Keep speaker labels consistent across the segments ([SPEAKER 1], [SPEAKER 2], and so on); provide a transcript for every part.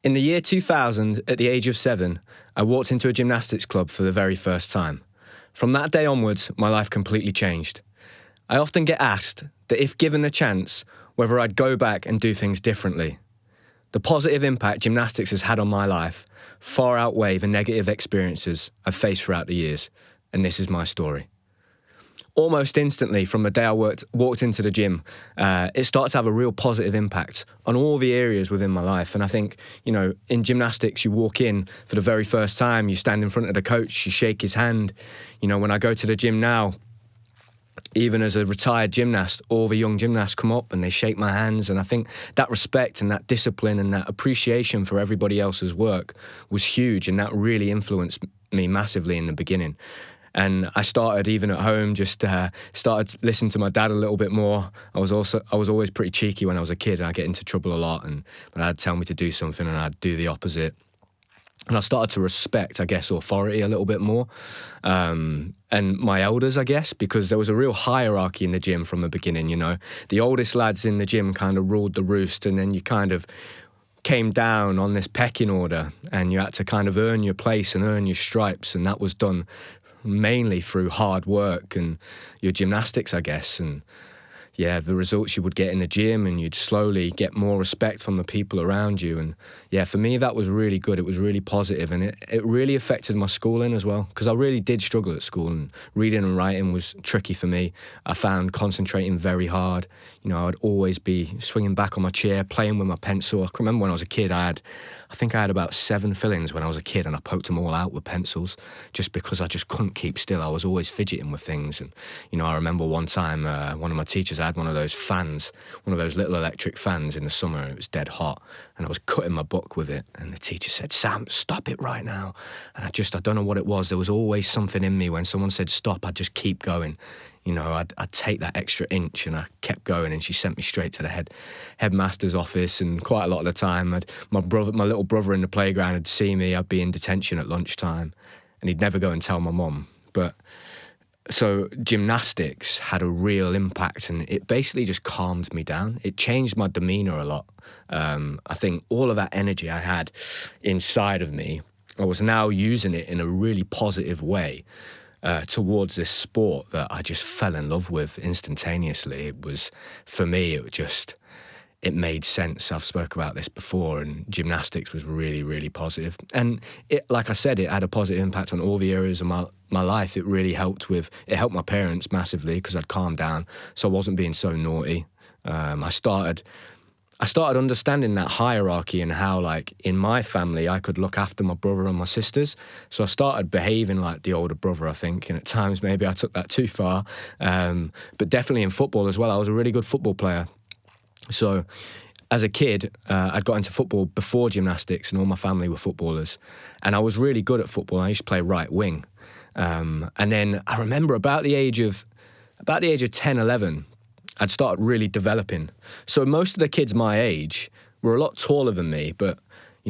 [SPEAKER 1] In the year 2000, at the age of 7, I walked into a gymnastics club for the very first time. From that day onwards, my life completely changed. I often get asked that if given the chance, whether I'd go back and do things differently. The positive impact gymnastics has had on my life far outweigh the negative experiences I've faced throughout the years, and this is my story. Almost instantly from the day I walked into the gym, it started to have a real positive impact on all the areas within my life. And I think, in gymnastics, you walk in for the very first time, you stand in front of the coach, you shake his hand. When I go to the gym now, even as a retired gymnast, all the young gymnasts come up and they shake my hands. And I think that respect and that discipline and that appreciation for everybody else's work was huge. And that really influenced me massively in the beginning. And I started even at home, just started listening to my dad a little bit more. I was always pretty cheeky when I was a kid, and I'd get into trouble a lot. And my dad'd tell me to do something, and I'd do the opposite. And I started to respect, I guess, authority a little bit more, and my elders, I guess, because there was a real hierarchy in the gym from the beginning. The oldest lads in the gym kind of ruled the roost, and then you kind of came down on this pecking order, and you had to kind of earn your place and earn your stripes, and that was done mainly through hard work and your gymnastics, I guess. And yeah, the results you would get in the gym, and you'd slowly get more respect from the people around you. And yeah, for me, that was really good. It was really positive, and it really affected my schooling as well, because I really did struggle at school, and reading and writing was tricky for me. I found concentrating very hard. I'd always be swinging back on my chair, playing with my pencil. I can remember when I was a kid, I think I had about 7 fillings when I was a kid, and I poked them all out with pencils just because I just couldn't keep still. I was always fidgeting with things. And, I remember one time, one of my teachers had one of those fans, one of those little electric fans in the summer. It was dead hot, and I was cutting my book with it. And the teacher said, "Sam, stop it right now." And I don't know what it was. There was always something in me when someone said stop, I'd just keep going. I'd take that extra inch, and I kept going, and she sent me straight to the headmaster's office. And quite a lot of the time, my little brother in the playground would see me. I'd be in detention at lunchtime, and he'd never go and tell my mum. So gymnastics had a real impact, and it basically just calmed me down. It changed my demeanour a lot. I think all of that energy I had inside of me, I was now using it in a really positive way. Towards this sport that I just fell in love with instantaneously. It was, for me, it made sense. I've spoke about this before, and gymnastics was really, really positive. And like I said, it had a positive impact on all the areas of my life. It really helped my parents massively, because I'd calmed down, so I wasn't being so naughty. I started understanding that hierarchy and how, in my family, I could look after my brother and my sisters. So I started behaving like the older brother, I think, and at times maybe I took that too far. But definitely in football as well, I was a really good football player. So as a kid, I'd got into football before gymnastics, and all my family were footballers. And I was really good at football. I used to play right wing. And then I remember about the age of 10, 11, I'd started really developing. So most of the kids my age were a lot taller than me, but,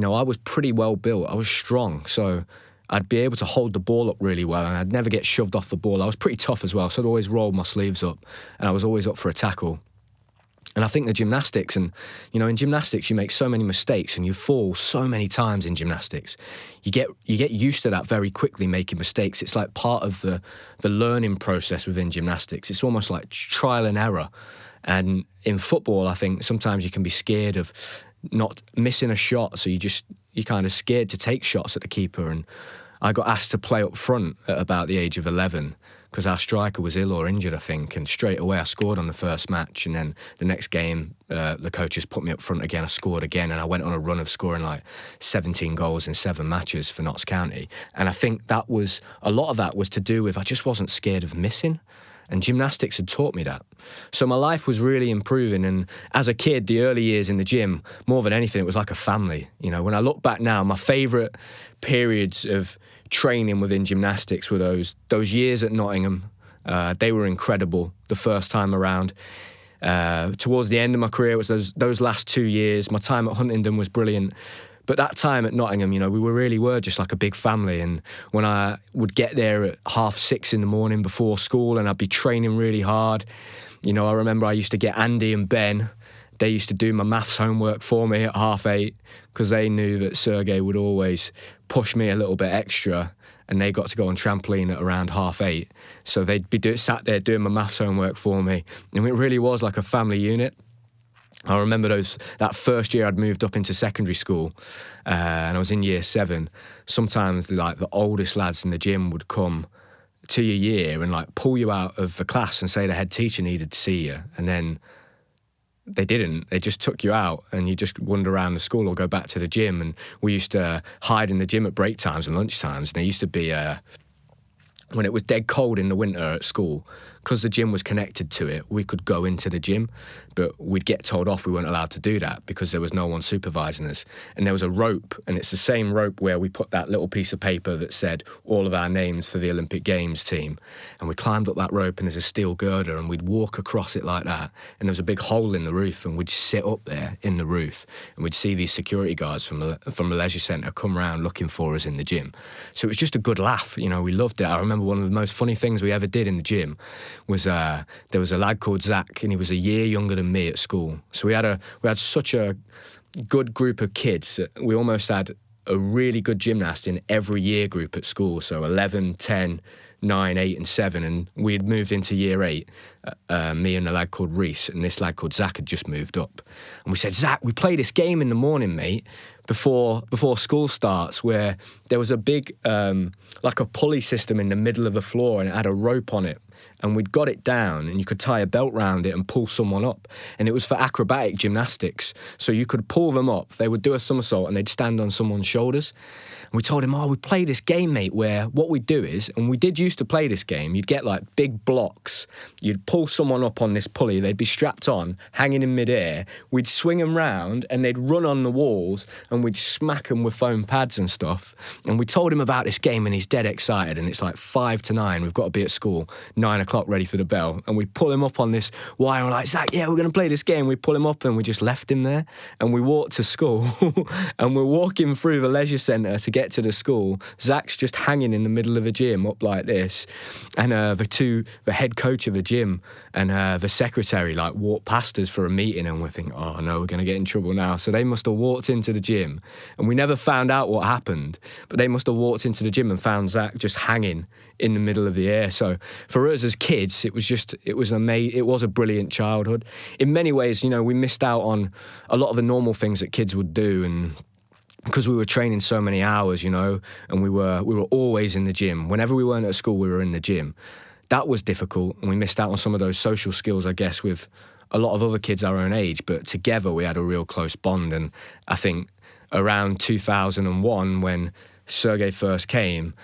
[SPEAKER 1] I was pretty well built. I was strong, so I'd be able to hold the ball up really well, and I'd never get shoved off the ball. I was pretty tough as well, so I'd always roll my sleeves up, and I was always up for a tackle. And I think the gymnastics, and, in gymnastics, you make so many mistakes, and you fall so many times in gymnastics. You get used to that very quickly, making mistakes. It's like part of the learning process within gymnastics. It's almost like trial and error. And in football, I think sometimes you can be scared of not missing a shot, so you're kind of scared to take shots at the keeper. And I got asked to play up front at about the age of 11, because our striker was ill or injured, I think, and straight away I scored on the first match. And then the next game, the coaches put me up front again. I scored again, and I went on a run of scoring 17 goals in 7 matches for Notts County. And I think a lot of that was to do with I just wasn't scared of missing. And gymnastics had taught me that. So my life was really improving. And as a kid, the early years in the gym, more than anything, it was like a family. When I look back now, my favourite periods of training within gymnastics were those years at Nottingham. They were incredible the first time around. Towards the end of my career, it was those last 2 years. My time at Huntingdon was brilliant. But that time at Nottingham, we really were just like a big family. And when I would get there at 6:30 in the morning before school, and I'd be training really hard, I remember I used to get Andy and Ben they used to do my maths homework for me at 8:30 because they knew that Sergey would always push me a little bit extra, and they got to go on trampoline at around 8:30. So they'd be sat there doing my maths homework for me. And it really was like a family unit. I remember that first year I'd moved up into secondary school, and I was in year 7. Sometimes the oldest lads in the gym would come to your year and like pull you out of the class and say the head teacher needed to see you, and then they didn't. They just took you out and you just wander around the school or go back to the gym. And we used to hide in the gym at break times and lunch times. And there used to be when it was dead cold in the winter at school, because the gym was connected to it, we could go into the gym, but we'd get told off we weren't allowed to do that because there was no one supervising us. And there was a rope, and it's the same rope where we put that little piece of paper that said all of our names for the Olympic Games team. And we climbed up that rope, and there's a steel girder, and we'd walk across it like that. And there was a big hole in the roof, and we'd sit up there in the roof, and we'd see these security guards from the leisure centre come around looking for us in the gym. So it was just a good laugh. You know, we loved it. I remember one of the most funny things we ever did in the gym was there was a lad called Zach, and he was a year younger than me at school. So we had such a good group of kids. We almost had a really good gymnast in every year group at school. So 11, 10, 9, 8 and 7, and we had moved into year 8, me and a lad called Reese, and this lad called Zach had just moved up. And we said, Zach, we play this game in the morning, mate, before school starts, where there was a big like a pulley system in the middle of the floor, and it had a rope on it, and we'd got it down, and you could tie a belt round it and pull someone up. And it was for acrobatic gymnastics, so you could pull them up, they would do a somersault and they'd stand on someone's shoulders. And we told him, we play this game, mate, where what we'd do is, and we did used to play this game, you'd get like big blocks, you'd pull someone up on this pulley, they'd be strapped on, hanging in midair, we'd swing them round and they'd run on the walls, and we'd smack them with foam pads and stuff. And we told him about this game, and he's dead excited, and it's like 5 to 9, we've got to be at school, 9 o'clock ready for the bell, and we pull him up on this wire, and we're like, Zach, yeah, we're going to play this game. We pull him up, and we just left him there, and we walked to school, and we're walking through the leisure centre to get to the school. Zach's just hanging in the middle of the gym up like this, and the head coach of the gym and the secretary like walked past us for a meeting, and we're thinking, oh no, we're going to get in trouble now. So they must have walked into the gym, and we never found out what happened, but they must have walked into the gym and found Zach just hanging in the middle of the air. So for us as kids, it was amazing. It was a brilliant childhood. In many ways, you know, we missed out on a lot of the normal things that kids would do, and because we were training so many hours, you know, and we were always in the gym. Whenever we weren't at school, we were in the gym. That was difficult, and we missed out on some of those social skills, I guess, with a lot of other kids our own age. But together, we had a real close bond. And I think around 2001, when Sergey first came,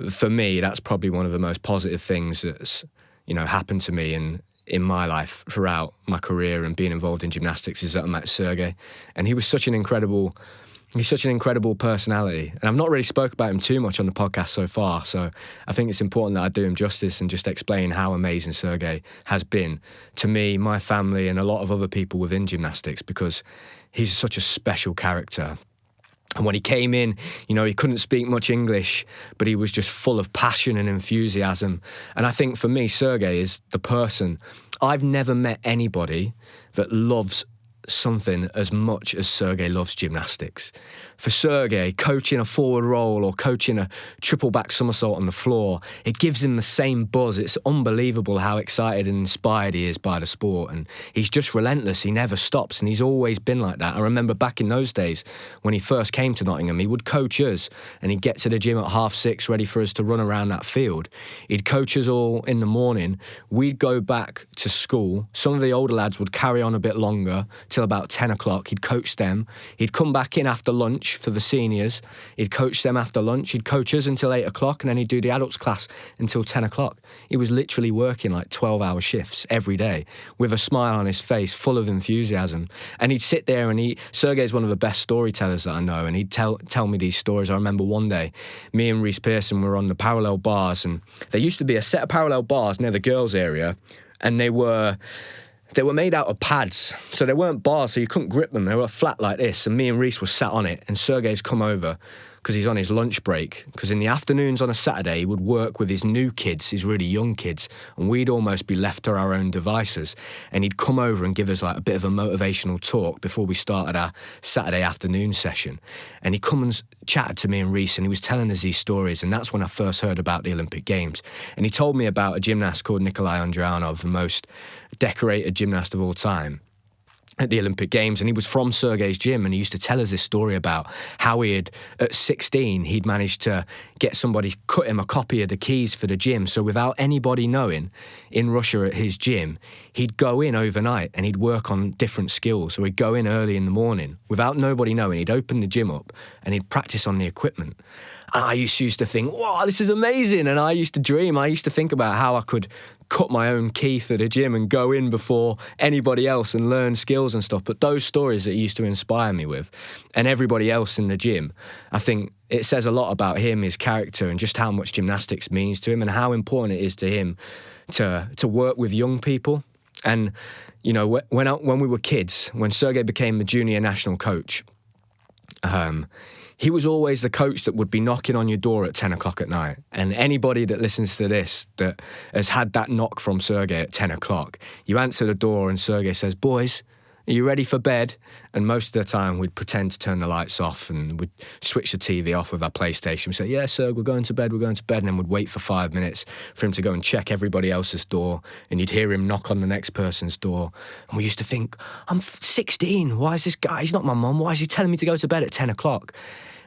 [SPEAKER 1] for me, that's probably one of the most positive things that's, you know, happened to me in my life throughout my career and being involved in gymnastics, is that I met Sergey. And he's such an incredible personality. And I've not really spoke about him too much on the podcast so far, so I think it's important that I do him justice and just explain how amazing Sergey has been to me, my family, and a lot of other people within gymnastics, because he's such a special character. And when he came in, you know, he couldn't speak much English, but he was just full of passion and enthusiasm. And I think for me, Sergey is the person. I've never met anybody that loves something as much as Sergey loves gymnastics. For Sergey, coaching a forward roll or coaching a triple back somersault on the floor, it gives him the same buzz. It's unbelievable how excited and inspired he is by the sport, and he's just relentless. He never stops, and he's always been like that. I remember back in those days when he first came to Nottingham, he would coach us, and he'd get to the gym at 6:30 ready for us to run around that field. He'd coach us all in the morning. We'd go back to school. Some of the older lads would carry on a bit longer till about 10 o'clock. He'd coach them. He'd come back in after lunch for the seniors. He'd coach them after lunch. He'd coach us until 8 o'clock, and then he'd do the adults class until 10 o'clock. He was literally working like 12-hour shifts every day with a smile on his face, full of enthusiasm. And he'd sit there, and Sergey's one of the best storytellers that I know, and he'd tell me these stories. I remember one day, me and Reese Pearson were on the parallel bars, and there used to be a set of parallel bars near the girls' area, and they were made out of pads, so they weren't bars, so you couldn't grip them. They were flat like this, and me and Reese were sat on it, and Sergey's come over, because he's on his lunch break. Because in the afternoons on a Saturday, he would work with his new kids, his really young kids, and we'd almost be left to our own devices. And he'd come over and give us like a bit of a motivational talk before we started our Saturday afternoon session. And he'd come and chatted to me and Reese, and he was telling us these stories. And that's when I first heard about the Olympic Games. And he told me about a gymnast called Nikolai Andrianov, the most decorated gymnast of all time, at the Olympic Games. And he was from Sergei's gym, and he used to tell us this story about how he had, at 16, he'd managed to get somebody cut him a copy of the keys for the gym. So without anybody knowing, in Russia at his gym, he'd go in overnight and he'd work on different skills. So he'd go in early in the morning without nobody knowing. He'd open the gym up and he'd practice on the equipment. And I used to think, wow, this is amazing. And I used to think about how I could cut my own key for the gym and go in before anybody else and learn skills and stuff. But those stories that he used to inspire me with, and everybody else in the gym, I think it says a lot about him, his character, and just how much gymnastics means to him and how important it is to him to work with young people. And, you know, when we were kids, when Sergei became the junior national coach, he was always the coach that would be knocking on your door at 10 o'clock at night. And anybody that listens to this that has had that knock from Sergei at 10 o'clock, you answer the door and Sergei says, "Boys, are you ready for bed?" And most of the time we'd pretend to turn the lights off and we'd switch the TV off with our PlayStation. We'd say, "Yeah, sir, we're going to bed. And then we'd wait for 5 minutes for him to go and check everybody else's door. And you'd hear him knock on the next person's door. And we used to think, I'm 16. Why is this guy? He's not my mum. Why is he telling me to go to bed at 10 o'clock?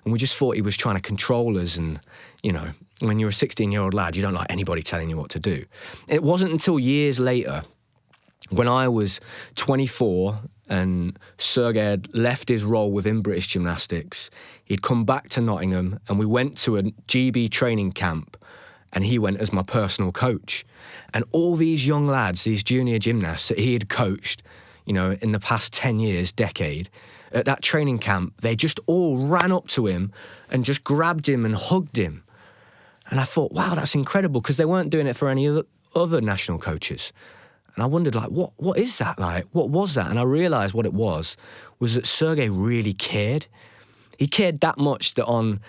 [SPEAKER 1] And we just thought he was trying to control us. And, you know, when you're a 16-year-old lad, you don't like anybody telling you what to do. It wasn't until years later, when I was 24 and Sergei had left his role within British Gymnastics, he'd come back to Nottingham and we went to a GB training camp and he went as my personal coach. And all these young lads, these junior gymnasts that he had coached, you know, in the past 10 years, decade, at that training camp, they just all ran up to him and just grabbed him and hugged him. And I thought, wow, that's incredible, because they weren't doing it for any other national coaches. And I wondered, like, what is that like? What was that? And I realised what it was that Sergei really cared. He cared that much that on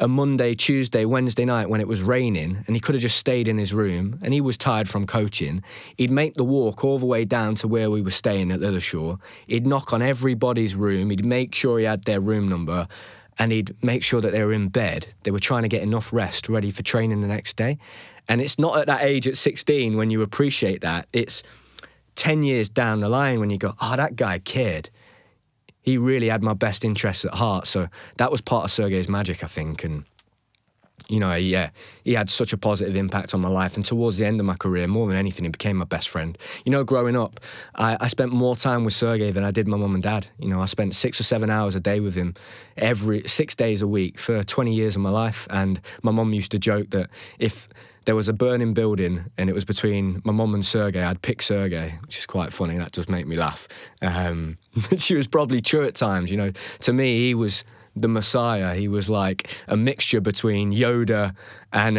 [SPEAKER 1] a Monday, Tuesday, Wednesday night when it was raining and he could have just stayed in his room and he was tired from coaching, he'd make the walk all the way down to where we were staying at Lilleshall. He'd knock on everybody's room. He'd make sure he had their room number and he'd make sure that they were in bed. They were trying to get enough rest, ready for training the next day. And it's not at that age at 16 when you appreciate that. It's 10 years down the line when you go, oh, that guy cared. He really had my best interests at heart. So that was part of Sergei's magic, I think. And, you know, he had such a positive impact on my life. And towards the end of my career, more than anything, he became my best friend. You know, growing up, I spent more time with Sergei than I did my mum and dad. You know, I spent 6 or 7 hours a day with him 6 days a week for 20 years of my life. And my mum used to joke that if there was a burning building and it was between my mum and Sergei, I'd pick Sergei, which is quite funny. That does make me laugh. She was probably true at times. You know, to me, he was the Messiah. He was like a mixture between Yoda and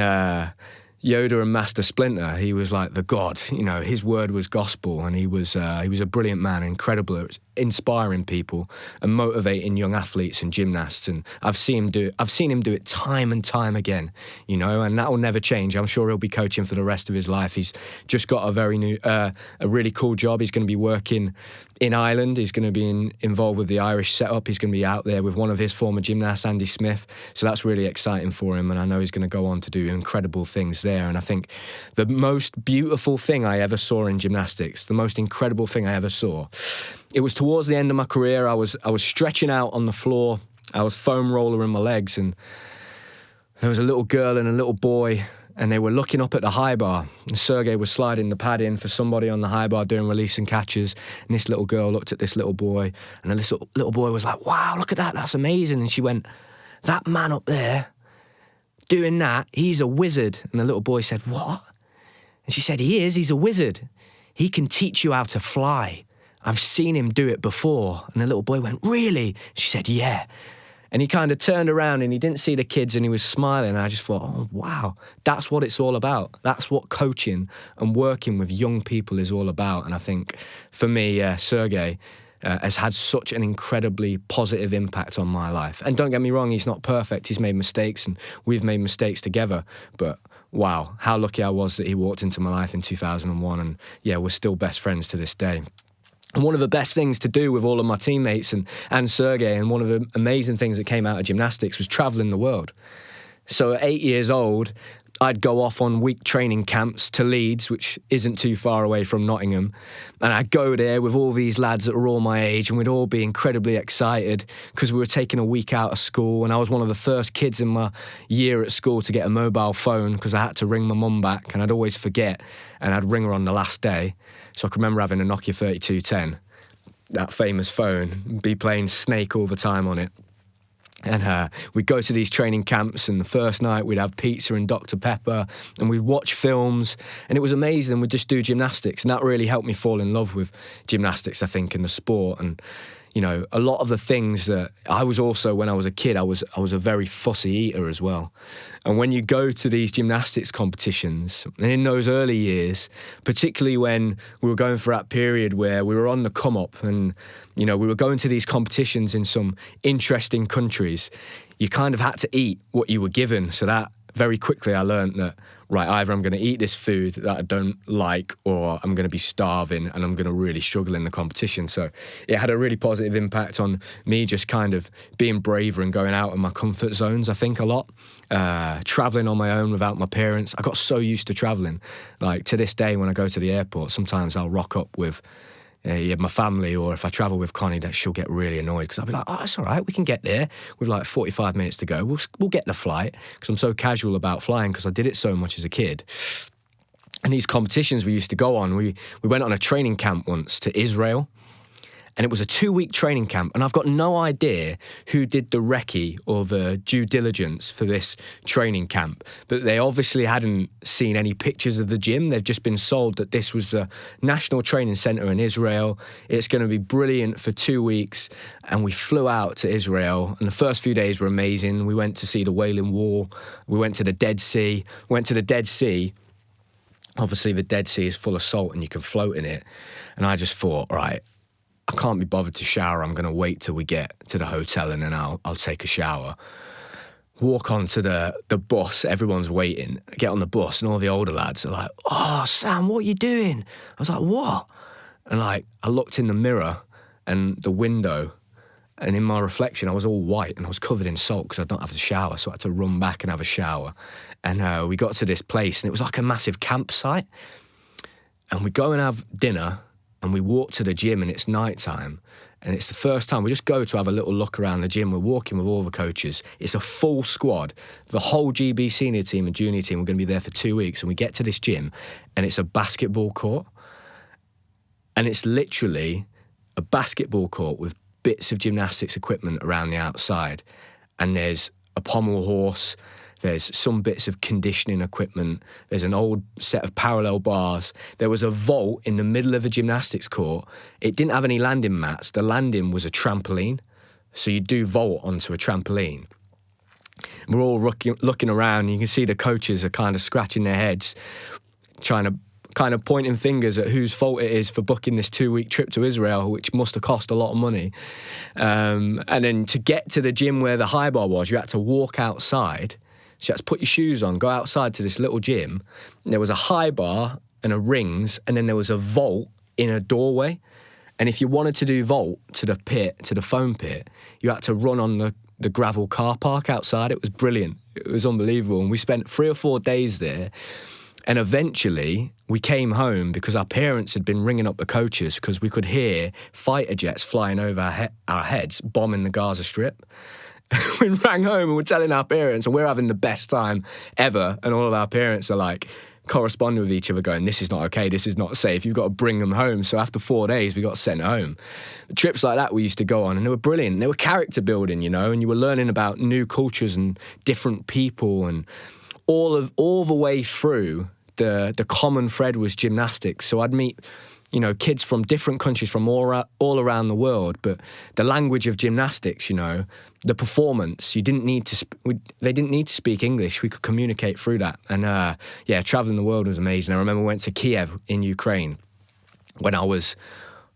[SPEAKER 1] Master Splinter. He was like the god. You know, his word was gospel, and he was a brilliant man, incredible at inspiring people and motivating young athletes and gymnasts. And I've seen him do it time and time again. You know, and that will never change. I'm sure he'll be coaching for the rest of his life. He's just got a really cool job. He's going to be working in Ireland. He's going to be involved with the Irish setup. He's going to be out there with one of his former gymnasts, Andy Smith. So that's really exciting for him. And I know he's going to go on to do incredible things there. And I think the most beautiful thing I ever saw in gymnastics, the most incredible thing I ever saw, it was towards the end of my career. I was stretching out on the floor. I was foam rollering my legs, and there was a little girl and a little boy, and they were looking up at the high bar. And Sergei was sliding the pad in for somebody on the high bar doing release and catches. And this little girl looked at this little boy, and the little boy was like, "Wow, look at that, that's amazing." And she went, "That man up there doing that, he's a wizard." And the little boy said, "What?" And she said, he's a wizard. He can teach you how to fly. I've seen him do it before." And the little boy went, "Really?" She said, "Yeah." And he kind of turned around and he didn't see the kids and he was smiling. And I just thought, oh, wow, that's what it's all about. That's what coaching and working with young people is all about. And I think for me, Sergei has had such an incredibly positive impact on my life. And don't get me wrong, he's not perfect. He's made mistakes and we've made mistakes together. But wow, how lucky I was that he walked into my life in 2001. And yeah, we're still best friends to this day. And one of the best things to do with all of my teammates and Sergey, and one of the amazing things that came out of gymnastics, was traveling the world. So at 8 years old, I'd go off on week training camps to Leeds, which isn't too far away from Nottingham. And I'd go there with all these lads that were all my age, and we'd all be incredibly excited because we were taking a week out of school. And I was one of the first kids in my year at school to get a mobile phone because I had to ring my mum back, and I'd always forget, and I'd ring her on the last day. So I can remember having a Nokia 3210, that famous phone, be playing Snake all the time on it. And we'd go to these training camps, and the first night we'd have pizza and Dr. Pepper, and we'd watch films, and it was amazing. We'd just do gymnastics, and that really helped me fall in love with gymnastics, I think, and the sport. And you know, a lot of the things that I was also, when I was a kid, I was a very fussy eater as well. And when you go to these gymnastics competitions, and in those early years, particularly when we were going for that period where we were on the come up and, you know, we were going to these competitions in some interesting countries, you kind of had to eat what you were given. So that very quickly I learned that, right, either I'm going to eat this food that I don't like, or I'm going to be starving and I'm going to really struggle in the competition. So it had a really positive impact on me, just kind of being braver and going out of my comfort zones, I think, a lot. Traveling on my own without my parents. I got so used to traveling. Like to this day, when I go to the airport, sometimes I'll rock up with my family, or if I travel with Connie, that she'll get really annoyed because I'll be like, oh, it's all right, we can get there with like 45 minutes to go. We'll get the flight, because I'm so casual about flying because I did it so much as a kid. And these competitions we used to go on, we went on a training camp once to Israel, and it was a 2-week training camp, and I've got no idea who did the recce or the due diligence for this training camp, but they obviously hadn't seen any pictures of the gym. They've just been sold that this was the National Training Centre in Israel. It's going to be brilliant for 2 weeks, and we flew out to Israel, and the first few days were amazing. We went to see the Wailing Wall. We went to the Dead Sea. Obviously, the Dead Sea is full of salt and you can float in it, and I just thought, right, I can't be bothered to shower. I'm going to wait till we get to the hotel and then I'll take a shower. Walk onto the bus. Everyone's waiting. I get on the bus and all the older lads are like, oh, Sam, what are you doing? I was like, what? And like, I looked in the mirror and the window, and in my reflection, I was all white and I was covered in salt because I don't have a shower. So I had to run back and have a shower. And we got to this place and it was like a massive campsite. And we go and have dinner, and we walk to the gym, and it's nighttime, and it's the first time we just go to have a little look around the gym. We're walking with all the coaches. It's a full squad. The whole GB senior team and junior team, we're going to be there for 2 weeks, and we get to this gym, and it's a basketball court, and it's literally a basketball court with bits of gymnastics equipment around the outside, and there's a pommel horse. There's some bits of conditioning equipment. There's an old set of parallel bars. There was a vault in the middle of a gymnastics court. It didn't have any landing mats. The landing was a trampoline. So you do vault onto a trampoline. We're all looking around. You can see the coaches are kind of scratching their heads, trying to kind of pointing fingers at whose fault it is for booking this 2-week trip to Israel, which must have cost a lot of money. And then to get to the gym where the high bar was, you had to walk outside. So you had to put your shoes on, go outside to this little gym. There was a high bar and a rings, and then there was a vault in a doorway. And if you wanted to do vault to the pit, to the foam pit, you had to run on the gravel car park outside. It was brilliant. It was unbelievable. And we spent 3 or 4 days there. And eventually we came home because our parents had been ringing up the coaches because we could hear fighter jets flying over our heads, bombing the Gaza Strip. We rang home and we're telling our parents, and we're having the best time ever. And all of our parents are like corresponding with each other going, this is not okay, this is not safe, you've got to bring them home. So after 4 days, we got sent home. Trips like that we used to go on, and they were brilliant. They were character building, you know, and you were learning about new cultures and different people, and all the way through, the common thread was gymnastics. So I'd meet, you know, kids from different countries from all around the world, but the language of gymnastics, you know, the performance, they didn't need to speak English. We could communicate through that. And traveling the world was amazing. I remember we went to Kiev in Ukraine when I was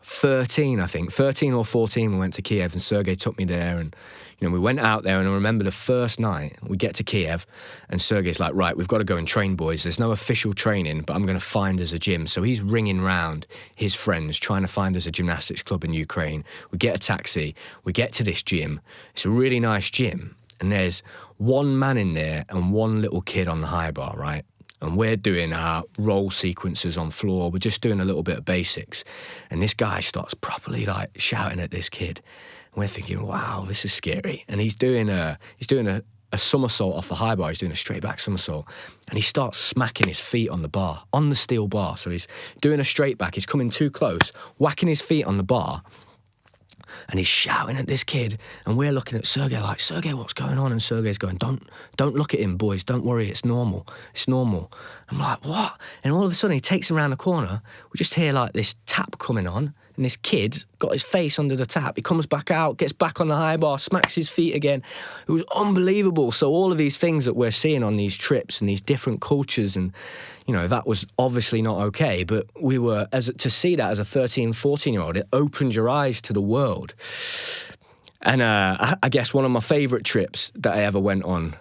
[SPEAKER 1] 13, I think, 13 or 14, we went to Kiev, and Sergey took me there, and we went out there, and I remember the first night we get to Kiev, and Sergey's like, right, we've got to go and train, boys. There's no official training, but I'm going to find us a gym. So he's ringing round his friends, trying to find us a gymnastics club in Ukraine. We get a taxi, we get to this gym. It's a really nice gym, and there's one man in there and one little kid on the high bar, right? And we're doing our roll sequences on floor. We're just doing a little bit of basics. And this guy starts properly like shouting at this kid. And we're thinking, wow, this is scary. And he's doing a somersault off the high bar. He's doing a straight back somersault. And he starts smacking his feet on the bar, on the steel bar. So he's doing a straight back. He's coming too close, whacking his feet on the bar. And he's shouting at this kid, and we're looking at Sergey like, Sergey, what's going on? And Sergey's going, don't look at him, boys. Don't worry, it's normal. It's normal. I'm like, what? And all of a sudden, he takes him around the corner. We just hear like this tap coming on, and this kid got his face under the tap. He comes back out, gets back on the high bar, smacks his feet again. It was unbelievable. So all of these things that we're seeing on these trips and these different cultures, and that was obviously not okay, but we were, to see that as a 13, 14-year-old, it opened your eyes to the world. And I guess one of my favourite trips that I ever went on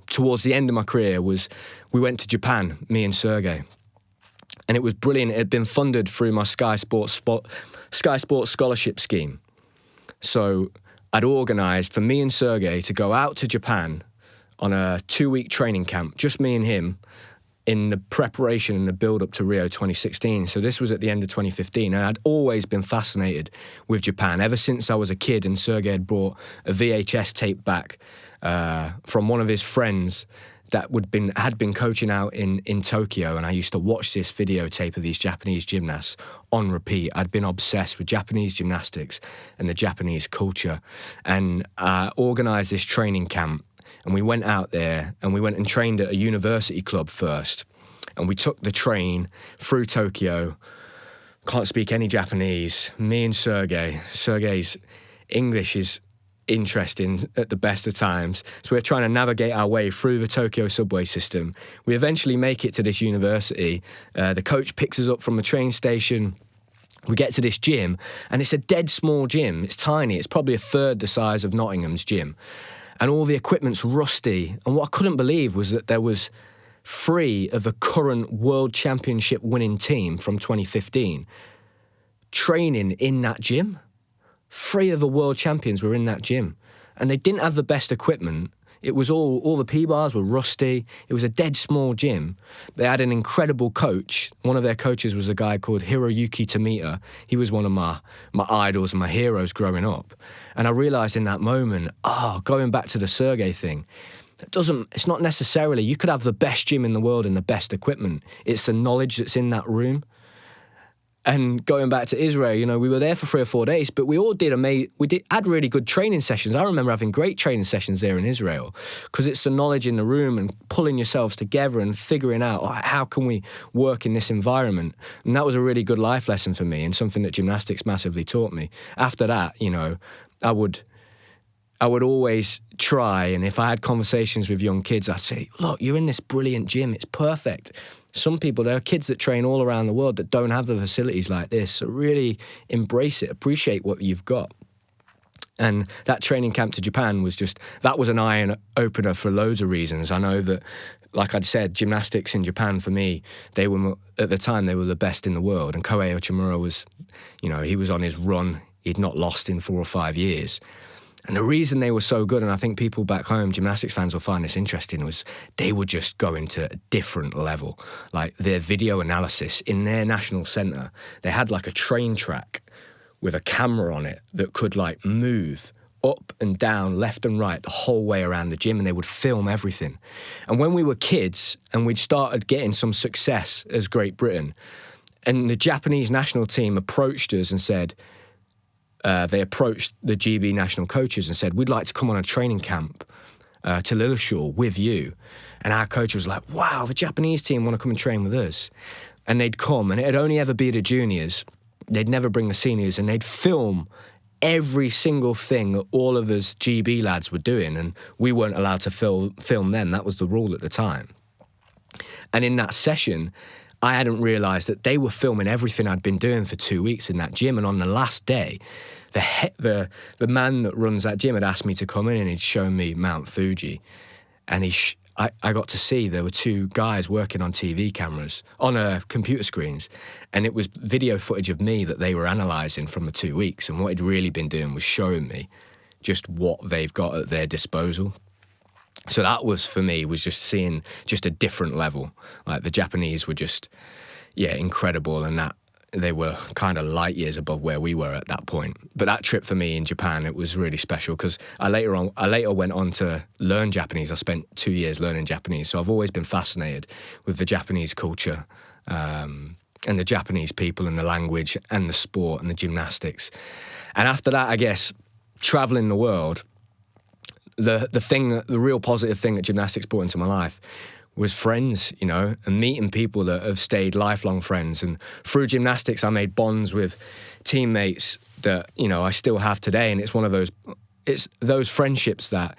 [SPEAKER 1] towards the end of my career was we went to Japan, me and Sergey. And it was brilliant. It had been funded through my Sky Sports scholarship scheme. So I'd organised for me and Sergey to go out to Japan on a 2-week training camp, just me and him, in the preparation and the build-up to Rio 2016. So this was at the end of 2015, and I'd always been fascinated with Japan ever since I was a kid, and Sergey had brought a VHS tape back from one of his friends that had been coaching out in Tokyo, and I used to watch this videotape of these Japanese gymnasts on repeat. I'd been obsessed with Japanese gymnastics and the Japanese culture, and organised this training camp. And we went out there, and we went and trained at a university club first. And we took the train through Tokyo. Can't speak any Japanese. Me and Sergey. Sergey's English is interesting at the best of times. So we're trying to navigate our way through the Tokyo subway system. We eventually make it to this university. The coach picks us up from the train station. We get to this gym, and it's a dead small gym. It's tiny. It's probably a third the size of Nottingham's gym. And all the equipment's rusty. And what I couldn't believe was that there was 3 of the current World Championship winning team from 2015 training in that gym. 3 of the world champions were in that gym. And they didn't have the best equipment. It was all the P-bars were rusty. It was a dead small gym. They had an incredible coach. One of their coaches was a guy called Hiroyuki Tomita. He was one of my idols and my heroes growing up. And I realised in that moment, going back to the Sergey thing, it's not necessarily, you could have the best gym in the world and the best equipment. It's the knowledge that's in that room. And going back to Israel, we were there for 3 or 4 days, but we all had really good training sessions. I remember having great training sessions there in Israel, because it's the knowledge in the room and pulling yourselves together and figuring out, how can we work in this environment? And that was a really good life lesson for me, and something that gymnastics massively taught me. After that, I would always try, and if I had conversations with young kids, I'd say, look, you're in this brilliant gym, it's perfect. Some people, there are kids that train all around the world that don't have the facilities like this, so really embrace it, appreciate what you've got. And that training camp to Japan that was an eye-opener for loads of reasons. I know that, like I'd said, gymnastics in Japan, for me, at the time, they were the best in the world. And Kohei Uchimura was, he was on his run. He'd not lost in 4 or 5 years. And the reason they were so good, and I think people back home, gymnastics fans will find this interesting, was they were just going to a different level. Like their video analysis in their national centre, they had like a train track with a camera on it that could like move up and down, left and right, the whole way around the gym, and they would film everything. And when we were kids and we'd started getting some success as Great Britain, and the Japanese national team approached us and said, they approached the GB national coaches and said, we'd like to come on a training camp to Lilleshall with you. And our coach was like, wow, the Japanese team want to come and train with us. And they'd come, and it'd only ever be the juniors. They'd never bring the seniors, and they'd film every single thing that all of us GB lads were doing, and we weren't allowed to film them. That was the rule at the time. And in that session, I hadn't realised that they were filming everything I'd been doing for 2 weeks in that gym. And on the last day, the man that runs that gym had asked me to come in and he'd shown me Mount Fuji. And I got to see there were two guys working on TV cameras, on computer screens, and it was video footage of me that they were analysing from the 2 weeks, and what he'd really been doing was showing me just what they've got at their disposal. So that was, for me, was just seeing just a different level. Like, the Japanese were just, incredible, and that they were kind of light years above where we were at that point. But that trip for me in Japan, it was really special because I later went on to learn Japanese. I spent 2 years learning Japanese, so I've always been fascinated with the Japanese culture and the Japanese people and the language and the sport and the gymnastics. And after that, I guess, traveling the world, the real positive thing that gymnastics brought into my life was friends, and meeting people that have stayed lifelong friends. And through gymnastics, I made bonds with teammates that, I still have today. And it's those friendships that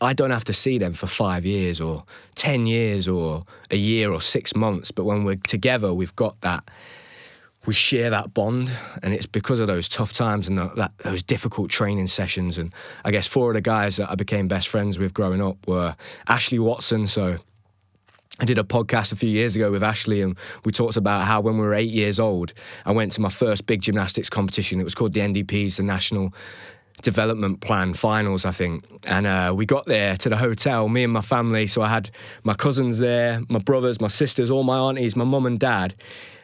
[SPEAKER 1] I don't have to see them for 5 years or 10 years or a year or 6 months. But when we're together, we've got that, we share that bond. And it's because of those tough times and those difficult training sessions. And I guess 4 of the guys that I became best friends with growing up were Ashley Watson. So I did a podcast a few years ago with Ashley, and we talked about how when we were 8 years old, I went to my first big gymnastics competition. It was called the NDPs, the National Development Plan Finals, I think. And we got there to the hotel, me and my family. So I had my cousins there, my brothers, my sisters, all my aunties, my mum and dad.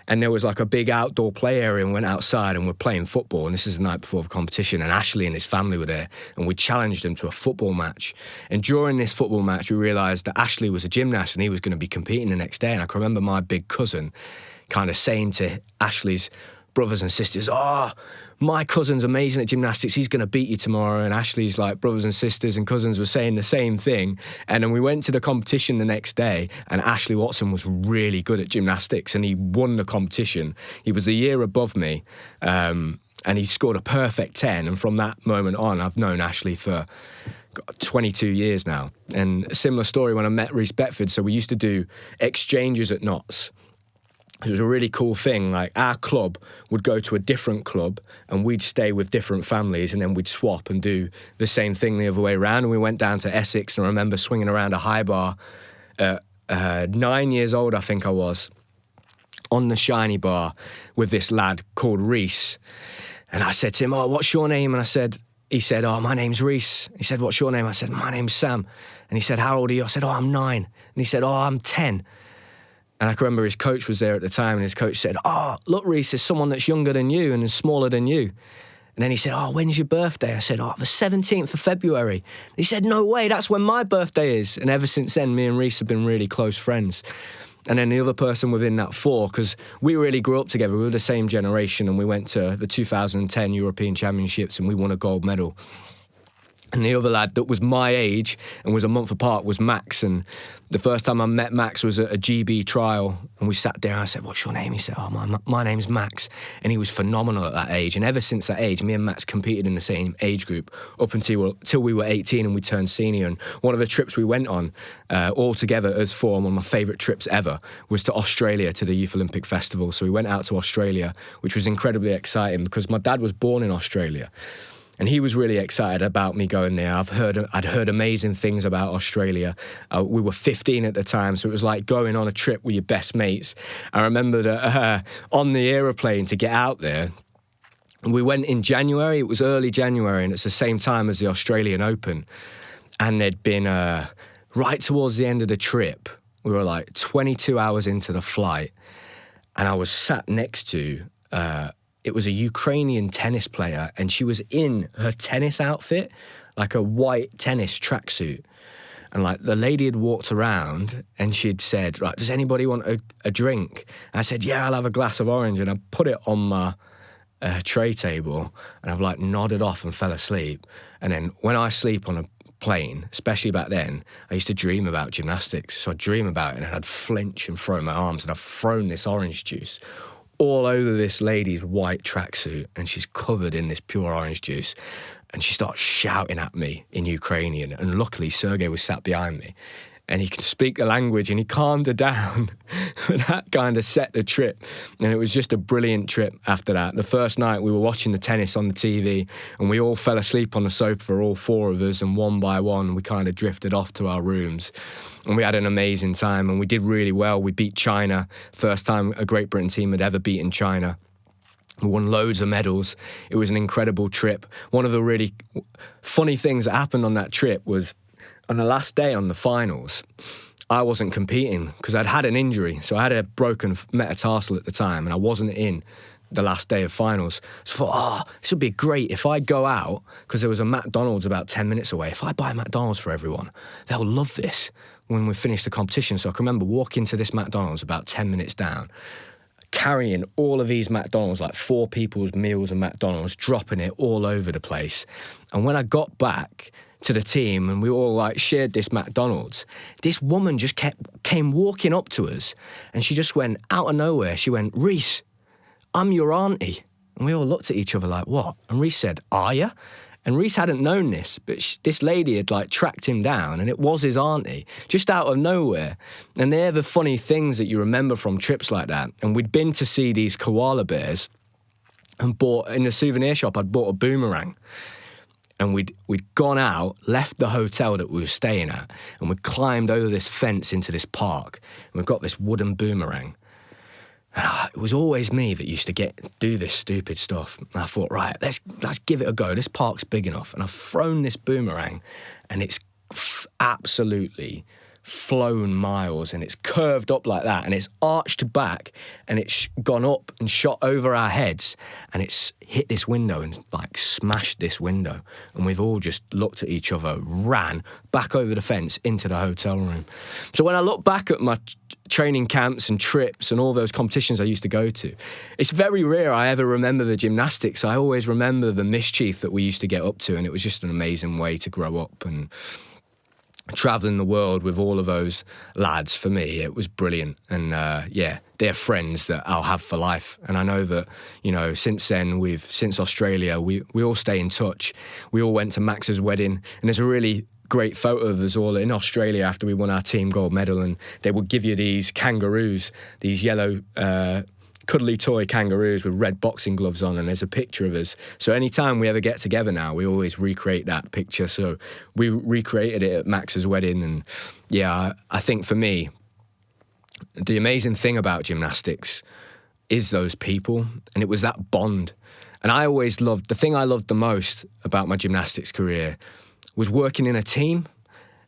[SPEAKER 1] And there was like a big outdoor play area, and we went outside and we're playing football. And this is the night before the competition, and Ashley and his family were there, and we challenged them to a football match. And during this football match, we realised that Ashley was a gymnast and he was going to be competing the next day. And I can remember my big cousin kind of saying to Ashley's brothers and sisters, my cousin's amazing at gymnastics, he's going to beat you tomorrow. And Ashley's like brothers and sisters and cousins were saying the same thing. And then we went to the competition the next day, and Ashley Watson was really good at gymnastics and he won the competition. He was a year above me, and he scored a perfect 10. And from that moment on, I've known Ashley for 22 years now. And a similar story when I met Reese Betford. So we used to do exchanges at Knots. It was a really cool thing. Like, our club would go to a different club and we'd stay with different families, and then we'd swap and do the same thing the other way around. And we went down to Essex, and I remember swinging around a high bar at 9 years old, I think I was, on the shiny bar with this lad called Reese. And I said to him, what's your name? And he said, my name's Reese. He said, what's your name? I said, my name's Sam. And he said, how old are you? I said, I'm 9. And he said, I'm 10. And I can remember his coach was there at the time, and his coach said, look, Reese, there's someone that's younger than you and is smaller than you. And then he said, when's your birthday? I said, the 17th of February. He said, no way, that's when my birthday is. And ever since then, me and Reese have been really close friends. And then the other person within that 4, because we really grew up together, we were the same generation, and we went to the 2010 European Championships and we won a gold medal. And the other lad that was my age and was a month apart was Max. And the first time I met Max was at a GB trial. And we sat there and I said, what's your name? He said, my name's Max. And he was phenomenal at that age. And ever since that age, me and Max competed in the same age group up until we were 18 and we turned senior. And one of the trips we went on all together as 4, one of my favourite trips ever, was to Australia, to the Youth Olympic Festival. So we went out to Australia, which was incredibly exciting because my dad was born in Australia. And he was really excited about me going there. I'd heard amazing things about Australia. We were 15 at the time, so it was like going on a trip with your best mates. I remember that on the aeroplane to get out there, we went in January. It was early January, and it's the same time as the Australian Open. And there'd been, right towards the end of the trip, we were like 22 hours into the flight, and I was sat next to... it was a Ukrainian tennis player, and she was in her tennis outfit, like a white tennis tracksuit. And like the lady had walked around and she'd said, right, does anybody want a drink? And I said, yeah, I'll have a glass of orange. And I put it on my tray table, and I've like nodded off and fell asleep. And then when I sleep on a plane, especially back then, I used to dream about gymnastics. So I'd dream about it and I'd flinch and throw my arms, and I've thrown this orange juice all over this lady's white tracksuit, and she's covered in this pure orange juice, and she starts shouting at me in Ukrainian, and luckily Sergey was sat behind me, and he can speak the language, and he calmed her down. That kind of set the trip, and it was just a brilliant trip after that. The first night we were watching the tennis on the TV, and we all fell asleep on the sofa, all four of us, and one by one we kind of drifted off to our rooms, and we had an amazing time, and we did really well. We beat China, first time a Great Britain team had ever beaten China. We won loads of medals. It was an incredible trip. One of the really funny things that happened on that trip was, on the last day on the finals, I wasn't competing because I'd had an injury. So I had a broken metatarsal at the time, and I wasn't in the last day of finals. So I thought, this would be great if I go out, because there was a McDonald's about 10 minutes away. If I buy McDonald's for everyone, they'll love this when we finish the competition. So I can remember walking to this McDonald's about 10 minutes down, carrying all of these McDonald's, like 4 people's meals of McDonald's, dropping it all over the place. And when I got back to the team and we all like shared this McDonald's, this woman just came walking up to us, and she just went out of nowhere. She went, "Reece, I'm your auntie." And we all looked at each other like, "What?" And Reece said, "Are you?" And Reece hadn't known this, but this lady had like tracked him down, and it was his auntie, just out of nowhere. And they're the funny things that you remember from trips like that. And we'd been to see these koala bears, and bought, in the souvenir shop, I'd bought a boomerang. And we'd gone out, left the hotel that we were staying at, and we'd climbed over this fence into this park, and we've got this wooden boomerang. And it was always me that used to do this stupid stuff. And I thought, right, let's give it a go. This park's big enough. And I've thrown this boomerang, and it's absolutely flown miles, and it's curved up like that, and it's arched back, and it's gone up and shot over our heads, and it's hit this window and like smashed this window. And we've all just looked at each other, ran back over the fence into the hotel room. So when I look back at my training camps and trips and all those competitions I used to go to, it's very rare I ever remember the gymnastics. I always remember the mischief that we used to get up to, and it was just an amazing way to grow up. And traveling the world with all of those lads, for me, it was brilliant. And they're friends that I'll have for life. And I know that, since then, since Australia, we all stay in touch. We all went to Max's wedding, and there's a really great photo of us all in Australia after we won our team gold medal, and they would give you these kangaroos, these yellow cuddly toy kangaroos with red boxing gloves on, and there's a picture of us. So anytime we ever get together now, we always recreate that picture. So we recreated it at Max's wedding. And I think for me, the amazing thing about gymnastics is those people, and it was that bond. And the thing I loved the most about my gymnastics career was working in a team.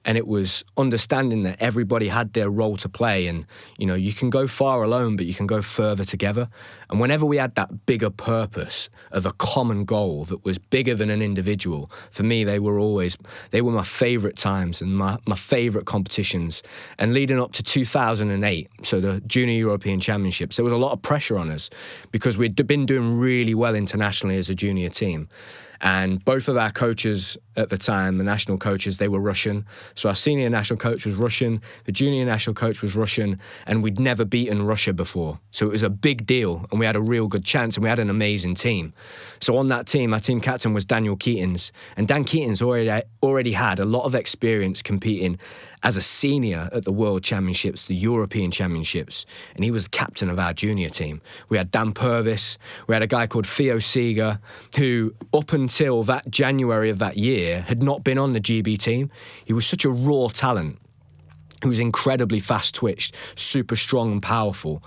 [SPEAKER 1] And it was understanding that everybody had their role to play, and, you can go far alone, but you can go further together. And whenever we had that bigger purpose of a common goal that was bigger than an individual, for me, they were my favourite times and my favourite competitions. And leading up to 2008, so the Junior European Championships, there was a lot of pressure on us because we'd been doing really well internationally as a junior team. And both of our coaches at the time, the national coaches, they were Russian. So our senior national coach was Russian, the junior national coach was Russian, and we'd never beaten Russia before. So it was a big deal, and we had a real good chance, and we had an amazing team. So on that team, our team captain was Daniel Keatons, and Dan Keatons already had a lot of experience competing as a senior at the World Championships, the European Championships, and he was the captain of our junior team. We had Dan Purvis, we had a guy called Theo Seeger, who up until that January of that year had not been on the GB team. He was such a raw talent. He was incredibly fast-twitched, super strong and powerful,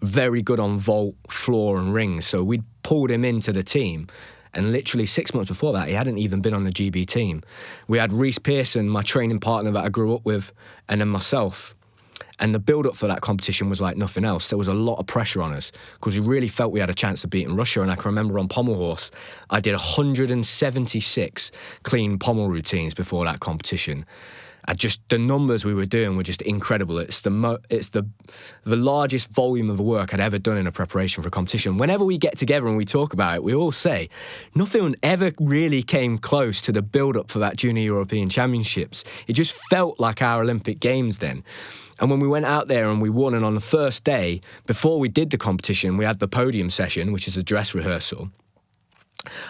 [SPEAKER 1] very good on vault, floor and rings. So we'd pulled him into the team. And literally 6 months before that, he hadn't even been on the GB team. We had Reece Pearson, my training partner that I grew up with, and then myself. And the build-up for that competition was like nothing else. There was a lot of pressure on us because we really felt we had a chance of beating Russia. And I can remember on pommel horse, I did 176 clean pommel routines before that competition. The numbers we were doing were just incredible. It's the largest volume of work I'd ever done in a preparation for a competition. Whenever we get together and we talk about it, we all say nothing ever really came close to the build-up for that Junior European Championships. It just felt like our Olympic Games then. And when we went out there and we won, and on the first day, before we did the competition, we had the podium session, which is a dress rehearsal.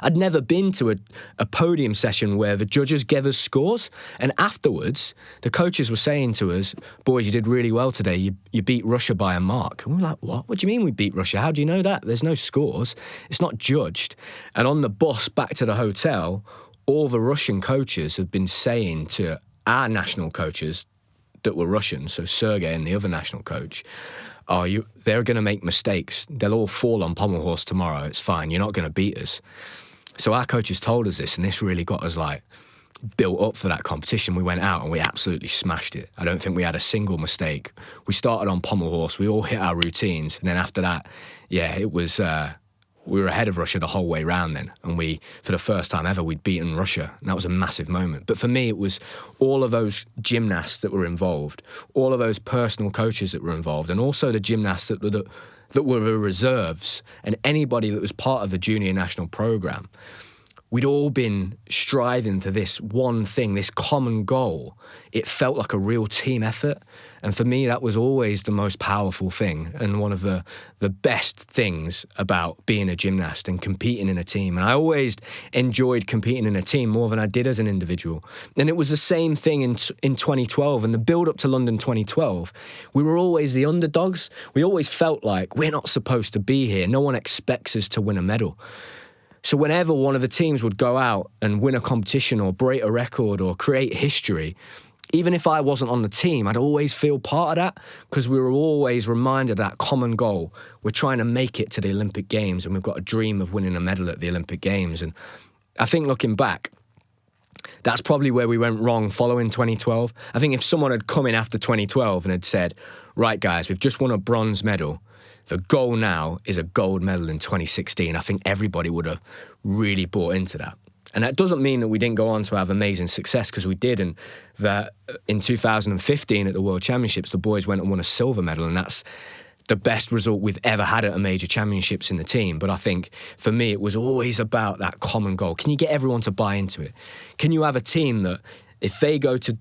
[SPEAKER 1] I'd never been to a podium session where the judges gave us scores, and afterwards, the coaches were saying to us, boys, you did really well today. You beat Russia by a mark. And we were like, what? What do you mean we beat Russia? How do you know that? There's no scores. It's not judged. And on the bus back to the hotel, all the Russian coaches had been saying to our national coaches that were Russian, so Sergei and the other national coach, they're going to make mistakes. They'll all fall on pommel horse tomorrow. It's fine. You're not going to beat us. So our coaches told us this, and this really got us built up for that competition. We went out and we absolutely smashed it. I don't think we had a single mistake. We started on pommel horse. We all hit our routines. And then after that, it was... we were ahead of Russia the whole way round then. And for the first time ever, we'd beaten Russia. And that was a massive moment. But for me, it was all of those gymnasts that were involved, all of those personal coaches that were involved, and also the gymnasts that were the reserves and anybody that was part of the junior national programme. We'd all been striving to this one thing, this common goal. It felt like a real team effort. And for me, that was always the most powerful thing and one of the best things about being a gymnast and competing in a team. And I always enjoyed competing in a team more than I did as an individual. And it was the same thing in 2012 and the build-up to London 2012. We were always the underdogs. We always felt like we're not supposed to be here. No one expects us to win a medal. So whenever one of the teams would go out and win a competition or break a record or create history, even if I wasn't on the team, I'd always feel part of that because we were always reminded of that common goal. We're trying to make it to the Olympic Games and we've got a dream of winning a medal at the Olympic Games. And I think looking back, that's probably where we went wrong following 2012. I think if someone had come in after 2012 and had said, right guys, we've just won a bronze medal, the goal now is a gold medal in 2016. I think everybody would have really bought into that. And that doesn't mean that we didn't go on to have amazing success, because we did. And that in 2015 at the World Championships, the boys went and won a silver medal. And that's the best result we've ever had at a major championships in the team. But I think for me, it was always about that common goal. Can you get everyone to buy into it? Can you have a team that if they go to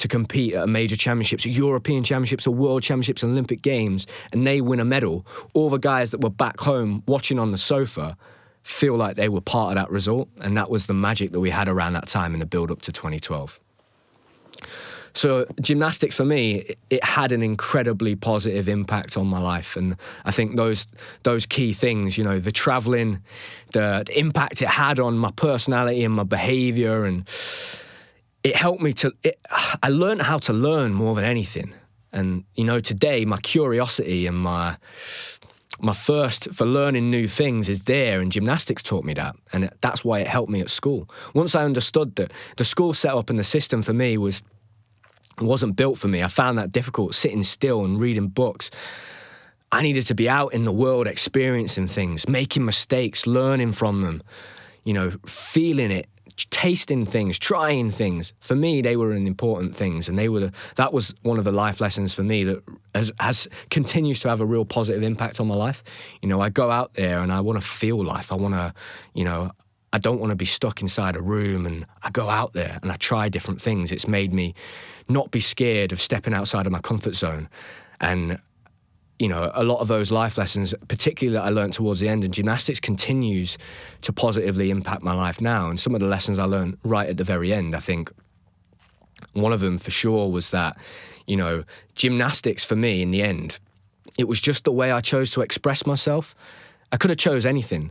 [SPEAKER 1] compete at a major championships, or European championships, or world championships, and Olympic Games, and they win a medal, all the guys that were back home watching on the sofa feel like they were part of that result. And that was the magic that we had around that time in the build-up to 2012. So gymnastics for me, it had an incredibly positive impact on my life. And I think those key things, the traveling, the impact it had on my personality and my behavior, and it helped me I learned how to learn more than anything. And, today my curiosity and my thirst for learning new things is there, and gymnastics taught me that. And that's why it helped me at school. Once I understood that the school setup and the system for me wasn't built for me, I found that difficult, sitting still and reading books. I needed to be out in the world, experiencing things, making mistakes, learning from them, feeling it, tasting things, trying things. For me, they were important things, and that was one of the life lessons for me that continues to have a real positive impact on my life. I go out there and I want to feel life. I want to, I don't want to be stuck inside a room, and I go out there and I try different things. It's made me not be scared of stepping outside of my comfort zone. And a lot of those life lessons, particularly that I learned towards the end, and gymnastics continues to positively impact my life now. And some of the lessons I learned right at the very end, I think one of them for sure was that, gymnastics for me in the end, it was just the way I chose to express myself. I could have chose anything.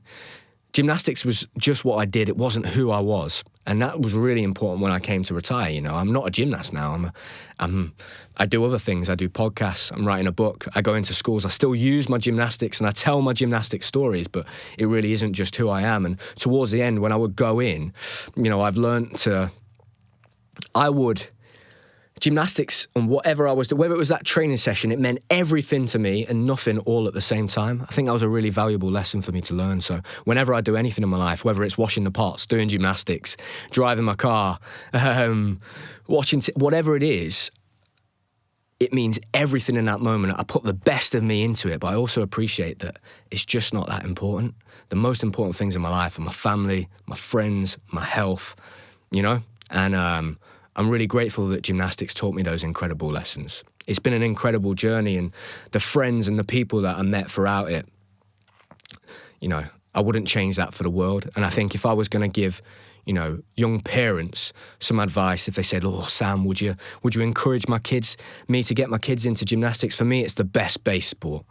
[SPEAKER 1] Gymnastics was just what I did. It wasn't who I was. And that was really important when I came to retire. I'm not a gymnast now. I do other things. I do podcasts. I'm writing a book. I go into schools. I still use my gymnastics and I tell my gymnastics stories, but it really isn't just who I am. And towards the end, when I would go in, I've learned gymnastics and whatever I was doing, whether it was that training session, it meant everything to me and nothing all at the same time. I think that was a really valuable lesson for me to learn. So whenever I do anything in my life, whether it's washing the pots, doing gymnastics, driving my car, watching, whatever it is, it means everything in that moment. I put the best of me into it, but I also appreciate that it's just not that important. The most important things in my life are my family, my friends, my health, and I'm really grateful that gymnastics taught me those incredible lessons. It's been an incredible journey, and the friends and the people that I met throughout it, I wouldn't change that for the world. And I think if I was going to give, young parents some advice, if they said, "Oh, Sam, would you encourage me to get my kids into gymnastics?" For me, it's the best base sport.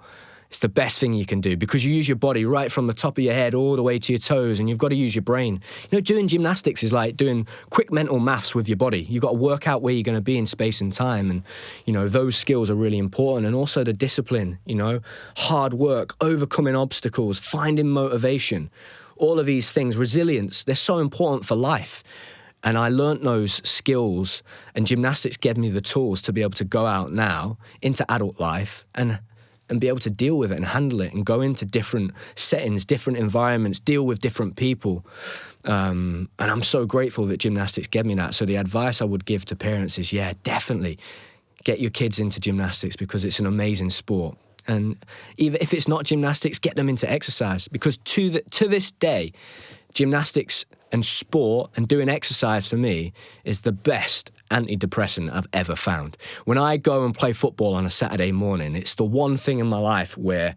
[SPEAKER 1] It's the best thing you can do because you use your body right from the top of your head all the way to your toes, and you've got to use your brain. Doing gymnastics is like doing quick mental maths with your body. You've got to work out where you're going to be in space and time, and, those skills are really important. And also the discipline, hard work, overcoming obstacles, finding motivation, all of these things, resilience, they're so important for life. And I learnt those skills, and gymnastics gave me the tools to be able to go out now into adult life and be able to deal with it and handle it and go into different settings, different environments, deal with different people. And I'm so grateful that gymnastics gave me that. So the advice I would give to parents is, definitely get your kids into gymnastics because it's an amazing sport. And even if it's not gymnastics, get them into exercise because to this day, gymnastics and sport and doing exercise for me is the best antidepressant I've ever found. When I go and play football on a Saturday morning, it's the one thing in my life where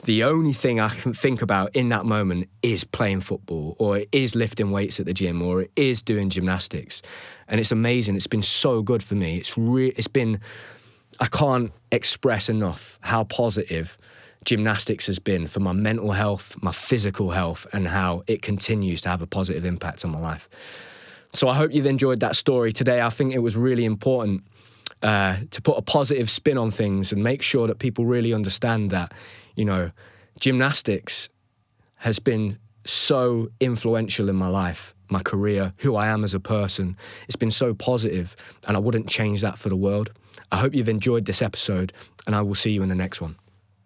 [SPEAKER 1] the only thing I can think about in that moment is playing football, or it is lifting weights at the gym, or it is doing gymnastics. And it's amazing. It's been so good for me. I can't express enough how positive gymnastics has been for my mental health, my physical health, and how it continues to have a positive impact on my life. So I hope you've enjoyed that story today. I think it was really important to put a positive spin on things and make sure that people really understand that, gymnastics has been so influential in my life, my career, who I am as a person. It's been so positive, and I wouldn't change that for the world. I hope you've enjoyed this episode, and I will see you in the next one.